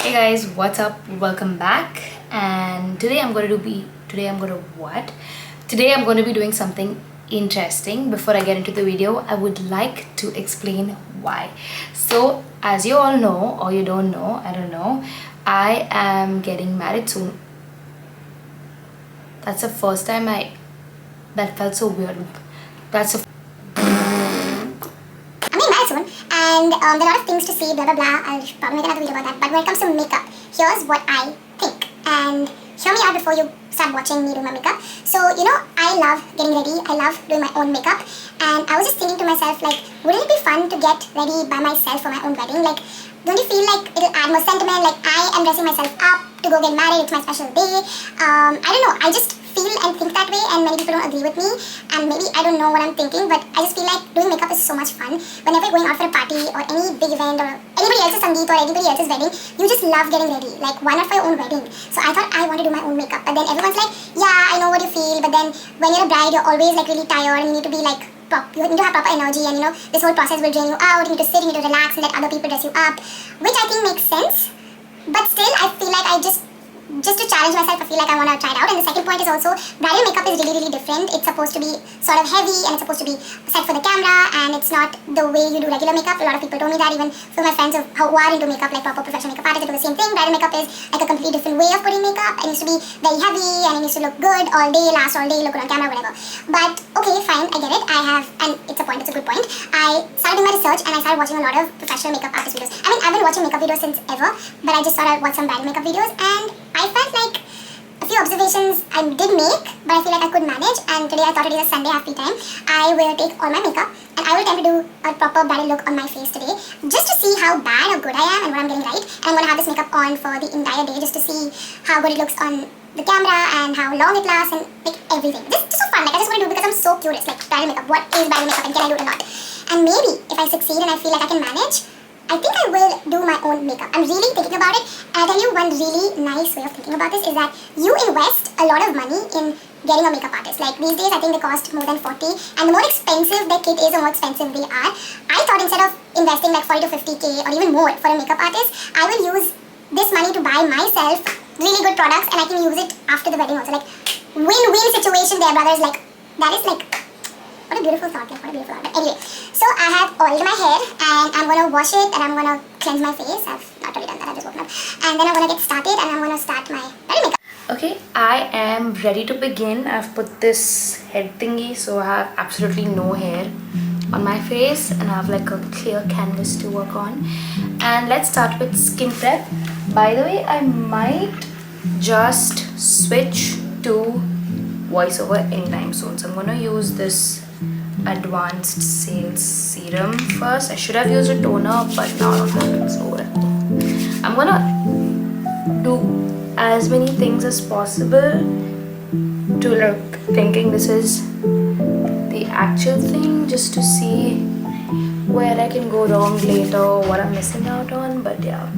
Hey guys, what's up? Welcome back. And today I'm going to be doing something interesting. Before I get into the video, I would like to explain why. So, as you all know, or you don't know, I don't know, I am getting married soon. That's the first time that felt so weird. That's a soon, and there are a lot of things to see, blah blah blah. I'll probably make another video about that. But when it comes to makeup, here's what I think, and hear me out before you start watching me do my makeup. So I love getting ready. I love doing my own makeup, and I was just thinking to myself, like, wouldn't it be fun to get ready by myself for my own wedding? Like, don't you feel like it'll add more sentiment? Like, I am dressing myself up to go get married. It's my special day. I don't know. I just feel and think that way, and many people don't agree with me, and maybe I don't know what I'm thinking, but I just feel like doing makeup is so much fun. Whenever you're going out for a party or any big event or anybody else's sangeet or anybody else's wedding, you just love getting ready. Like, why not for your own wedding? So I thought I want to do my own makeup, but then everyone's like, yeah, I know what you feel, but then when you're a bride, you're always like really tired and you need to be like you need to have proper energy, and this whole process will drain you out. You need to sit, you need to relax and let other people dress you up, which I think makes sense. But still, I feel like I just to challenge myself, I feel like I want to try it out. And the second point is also, bridal makeup is really different. It's supposed to be sort of heavy, and it's supposed to be set for the camera, and it's not the way you do regular makeup. A lot of people told me that, even for my friends who are into makeup, like proper professional makeup artists, they do the same thing. Bridal makeup is like a completely different way of putting makeup. It needs to be very heavy, and it needs to look good all day, last all day, look good on camera, whatever. But okay, fine, I get it. And it's a point, it's a good point. I started doing my research, and I started watching a lot of professional makeup artist videos. I mean, I've been watching makeup videos since ever, but I just thought I'd watch some bridal makeup videos, and I felt like a few observations I did make, but I feel like I could manage. And today I thought it is a Sunday, I have free time. I will take all my makeup and I will attempt to do a proper bridal look on my face today, just to see how bad or good I am and what I'm getting right. And I'm going to have this makeup on for the entire day, just to see how good it looks on the camera and how long it lasts and like everything. Just so fun. Like, I just want to do it because I'm so curious. Like, bridal makeup, what is bridal makeup, and can I do it or not? And maybe if I succeed and I feel like I can manage, I think I will do my own makeup. I'm really thinking about it, and I'll tell you one really nice way of thinking about this is that you invest a lot of money in getting a makeup artist. Like, these days I think they cost more than 40, and the more expensive their kit is, the more expensive they are. I thought instead of investing like 40 to 50k or even more for a makeup artist, I will use this money to buy myself really good products, and I can use it after the wedding also. Like, win-win situation there, brothers. Like, that is like, what a beautiful thought, like, what a beautiful thought. But anyway, so I have oiled my hair, and I'm going to wash it, and I'm going to cleanse my face. I've not really done that, I've just woken up. And then I'm going to get started, and I'm going to start my bridal makeup. Okay, I am ready to begin. I've put this head thingy, so I have absolutely no hair on my face, and I have like a clear canvas to work on. And let's start with skin prep. By the way, I might just switch to voiceover anytime soon, so I'm going to use this advanced sales serum first. I should have used a toner, but now I don't have it, so whatever. I'm gonna do as many things as possible to look thinking this is the actual thing, just to see where I can go wrong later or what I'm missing out on. But yeah,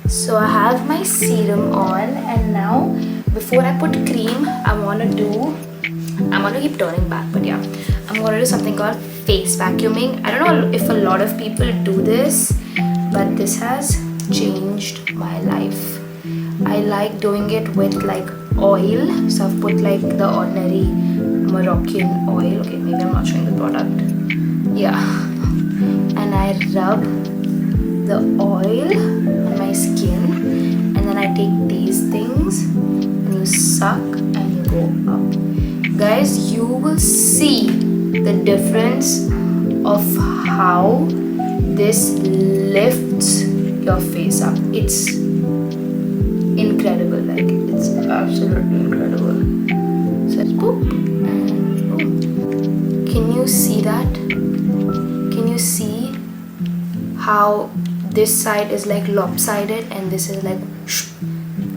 so I have my serum on, and now before I put cream, I'm gonna keep turning back, but yeah, I'm gonna do something called face vacuuming. I don't know if a lot of people do this, but this has changed my life. I like doing it with like oil, so I've put like the ordinary Moroccan oil. Okay, maybe I'm not showing the product. Yeah, and I rub the oil on my skin, and then I take these things and you suck and you go up. Guys, you will see the difference of how this lifts your face up. It's incredible, like, it's absolutely incredible. So it's boop and boom. Can you see that? Can you see how this side is like lopsided and this is like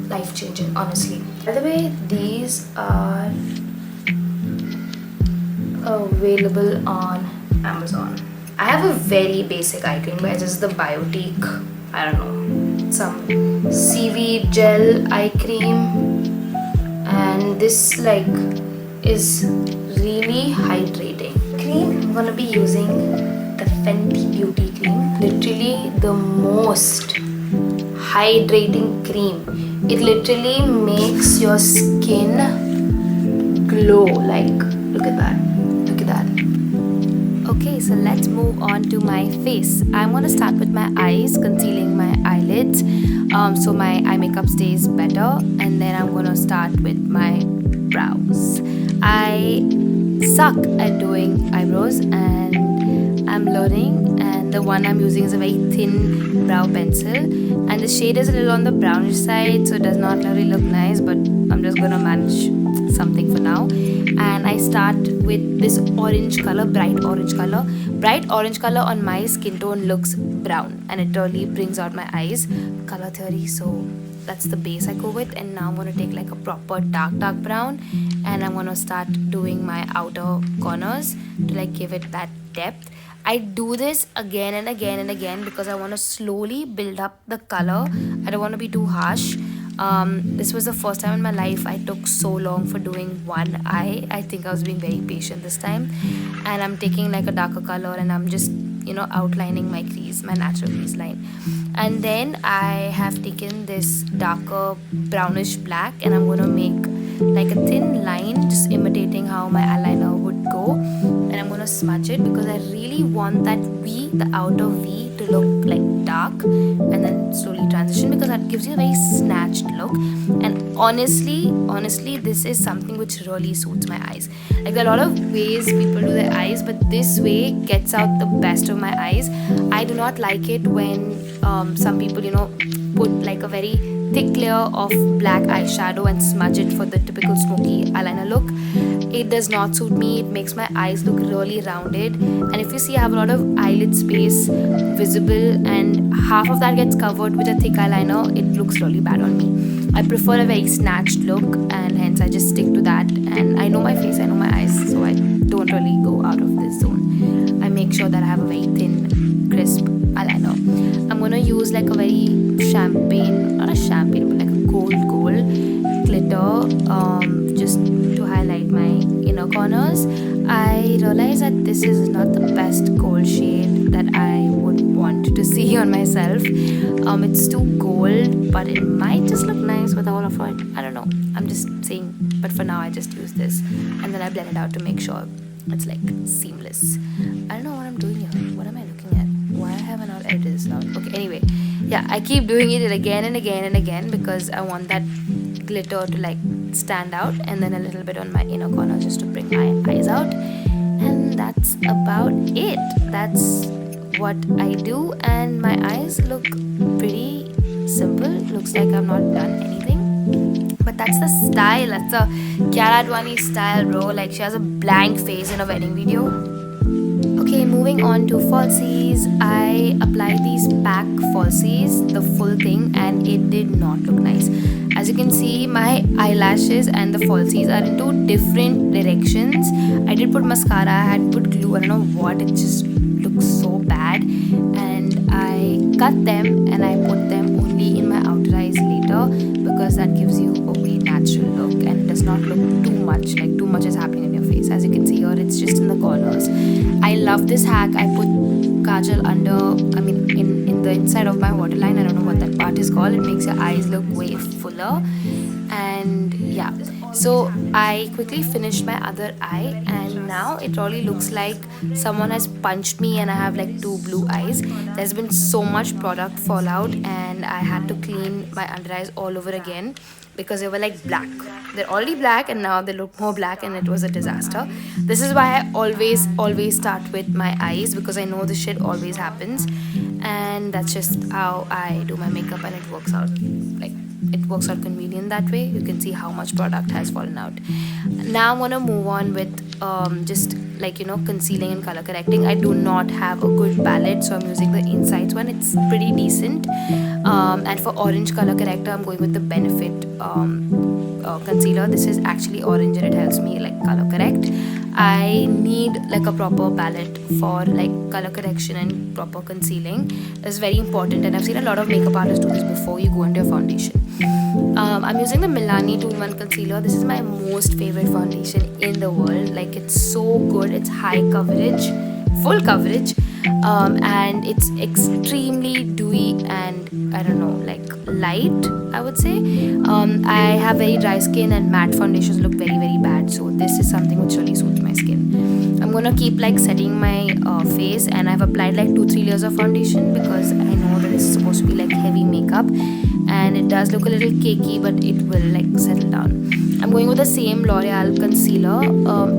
life changing, honestly. By the way, these are available on Amazon. I have a very basic eye cream, guys. This is the Biotique, I don't know, some seaweed gel eye cream, and this like is really hydrating. Cream, I'm gonna be using the Fenty Beauty cream. Literally the most hydrating cream. It literally makes your skin glow. Like, look at that. Look at that. Okay, so let's move on to my face. I'm gonna start with my eyes, concealing my eyelids, so my eye makeup stays better, and then I'm gonna start with my brows. I suck at doing eyebrows, and I'm learning. And the one I'm using is a very thin brow pencil, and the shade is a little on the brownish side, so it does not really look nice. But I'm just gonna manage something for now. And I start with this orange color, bright orange color. Bright orange color on my skin tone looks brown, and it really brings out my eyes. Color theory, so that's the base I go with. And now I'm gonna take like a proper dark brown, and I'm gonna start doing my outer corners to like give it that depth. I do this again and again and again because I want to slowly build up the color. I don't want to be too harsh. This was the first time in my life I took so long for doing one eye. I think I was being very patient this time, and I'm taking like a darker color, and I'm just outlining my crease, my natural crease line. And then I have taken this darker brownish black, and I'm gonna make like a thin line, just imitating how my eyeliner would go. And I'm gonna smudge it because I really want that V, the outer V, to look like dark, and then slowly transition, because that gives you a very snatched look. And honestly, this is something which really suits my eyes. Like, there are a lot of ways people do their eyes, but this way gets out the best of my eyes. I do not like it when some people put like a very thick layer of black eyeshadow and smudge it for the typical smoky eyeliner look. It does not suit me. It makes my eyes look really rounded, and if you see, I have a lot of eyelid space visible, and half of that gets covered with a thick eyeliner. It looks really bad on me. I prefer a very snatched look, and hence I just stick to that. And I know my face, I know my eyes, so I don't really go out of this zone. I make sure that I have a very thin, crisp eyeliner. I'm gonna use like a very not a champagne, but like a gold glitter, just to highlight my inner corners. I realize that this is not the best gold shade that I would want to see on myself. It's too gold, but it might just look nice with all of it. I don't know. I'm just saying. But for now, I just use this, and then I blend it out to make sure it's like seamless. I don't know what I'm doing here. What am I looking at? Why have I not edited this out? Okay, anyway. Yeah, I keep doing it again and again and again because I want that glitter to like stand out, and then a little bit on my inner corner just to bring my eyes out. And that's about it. That's what I do, and my eyes look pretty simple. Looks like I've not done anything, but that's the style. That's the Kiara Advani style, bro. Like, she has a blank face in a wedding video. Okay, moving on to falsies. I applied these pack falsies, the full thing, and it did not look nice. As you can see, my eyelashes and the falsies are in two different directions. I did put mascara, I had put glue, I don't know what, it just looks so bad. And I cut them and I put them only in my outer eyes later, because that gives you a very natural look and does not look too much, like too much is happening in your face. As you can see here, it's just in the corners. I love this hack. I put kajal in the inside of my waterline. I don't know what that part is called. It makes your eyes look way fuller. And yeah, so I quickly finished my other eye, and now it really looks like someone has punched me and I have like two blue eyes. There's been so much product fallout, and I had to clean my under eyes all over again because they were like black. They're already black and now they look more black, and it was a disaster. This is why I always start with my eyes, because I know this shit always happens, and that's just how I do my makeup, and it works out convenient that way. You can see how much product has fallen out. Now I'm gonna move on with just like concealing and color correcting. I do not have a good palette, so I'm using the Insights one. It's pretty decent. And for orange color corrector, I'm going with the Benefit concealer. This is actually orange and it helps me like color correct. I need like a proper palette for like color correction and proper concealing. It's very important, and I've seen a lot of makeup artists do this before you go into your foundation. I'm using the Milani 2-in-1 concealer. This is my most favorite foundation in the world. Like, it's so good. It's high coverage, full coverage. and it's extremely dewy and I don't know, like light, I would say. I have very dry skin and matte foundations look very very bad, so this is something which really suits my skin. I'm gonna keep like setting my face, and I've applied like 2-3 layers of foundation because I know that this is supposed to be like heavy makeup, and it does look a little cakey, but it will like settle down. I'm going with the same L'Oreal concealer.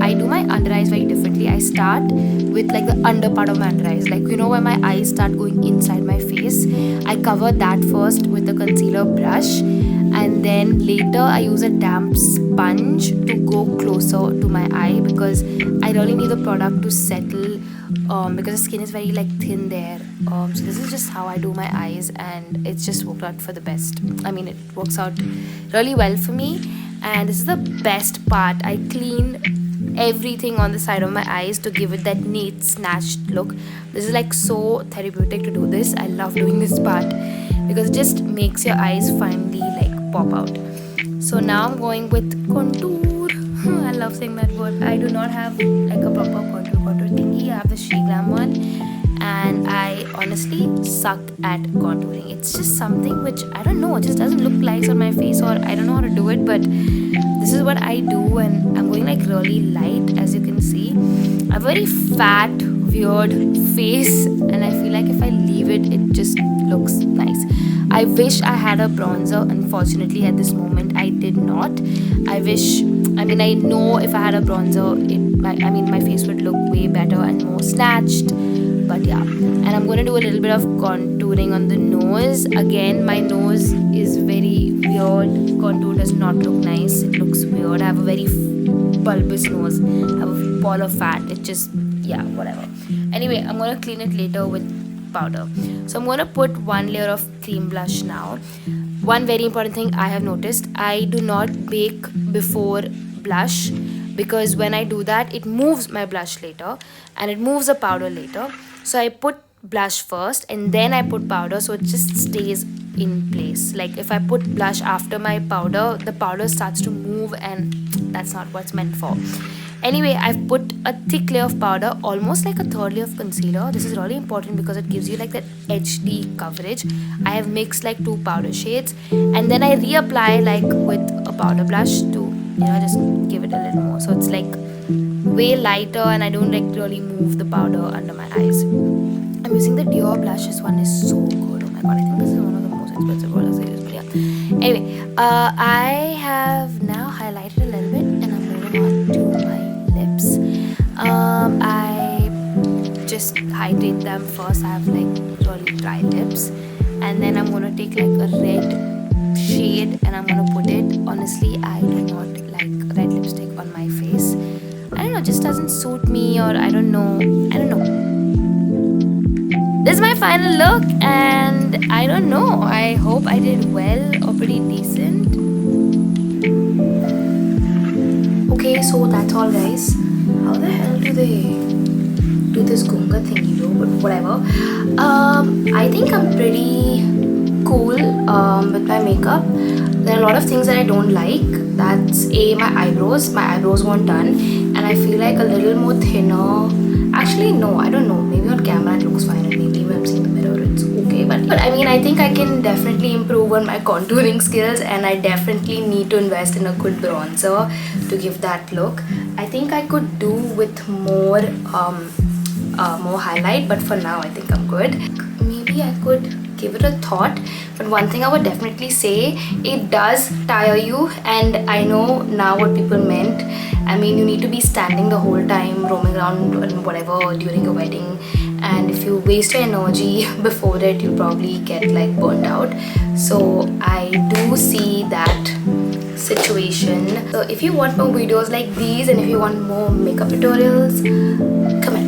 I do my under eyes very differently. I start with like the under part of my under eyes, like you know where my eyes start going inside my face. I cover that first with the concealer brush, and then later I use a damp sponge to go closer to my eye because I really need the product to settle, because the skin is very like thin there. So this is just how I do my eyes, and it's just worked out for the best. I mean, it works out really well for me, and this is the best part. I clean everything on the side of my eyes to give it that neat snatched look. This is like so therapeutic to do this. I love doing this part because it just makes your eyes finally like pop out. So now I'm going with contour. I love saying that word. I do not have like a proper contour thingy. I have the Glam one, and I honestly suck at contouring. It's just something which I don't know, it just doesn't look nice on my face, or I don't know how to do it, but this is what I do, and I'm going like really light. As you can see, I have a very fat weird face, and I feel like if I leave it, it just looks nice. I wish I had a bronzer. Unfortunately at this moment I did not. I know if I had a bronzer, my face would look way better and more snatched. But yeah, and I'm going to do a little bit of contouring on the nose. Again, my nose is very weird. Contour does not look nice. It looks weird. I have a very bulbous nose. I have a ball of fat. It just, yeah, whatever. Anyway, I'm going to clean it later with powder. So I'm going to put one layer of cream blush now. One very important thing I have noticed, I do not bake before blush, because when I do that, it moves my blush later and it moves the powder later. So I put blush first and then I put powder, so it just stays in place. Like if I put blush after my powder, the powder starts to move, and that's not what's meant for. Anyway, I've put a thick layer of powder, almost like a third layer of concealer. This is really important because it gives you like that HD coverage. I have mixed like 2 powder shades, and then I reapply like with a powder blush to, just give it a little more. So it's like way lighter, and I don't like really move the powder under my eyes. I'm using the Dior blush. This one is so good. Oh my god, I think this is one of the most expensive products I use. But yeah. Anyway, I have now highlighted a little bit, and I'm moving on to my lips. I just hydrate them first. I have like really dry lips, and then I'm gonna take like a red shade and I'm gonna put it. Honestly, I do not like red lipstick on my face. I don't know, it just doesn't suit me, or I don't know. This is my final look, and I don't know, I hope I did well or pretty decent. Okay, so that's all guys. How the hell do they do this gunga thingy though? But whatever. I think I'm pretty cool with my makeup. There are a lot of things that I don't like. That's my eyebrows. My eyebrows weren't done, and I feel like a little more thinner. Actually, no, I don't know. Maybe on camera it looks fine, and maybe when I'm seeing the mirror it's okay. But I mean, I think I can definitely improve on my contouring skills, and I definitely need to invest in a good bronzer to give that look. I think I could do with more highlight, but for now I think I'm good. Maybe I could give it a thought, but one thing I would definitely say, it does tire you, and I know now what people meant. I mean, you need to be standing the whole time, roaming around and whatever during a wedding, and if you waste your energy before it, you'll probably get like burnt out. So I do see that situation. So if you want more videos like these, and if you want more makeup tutorials, comment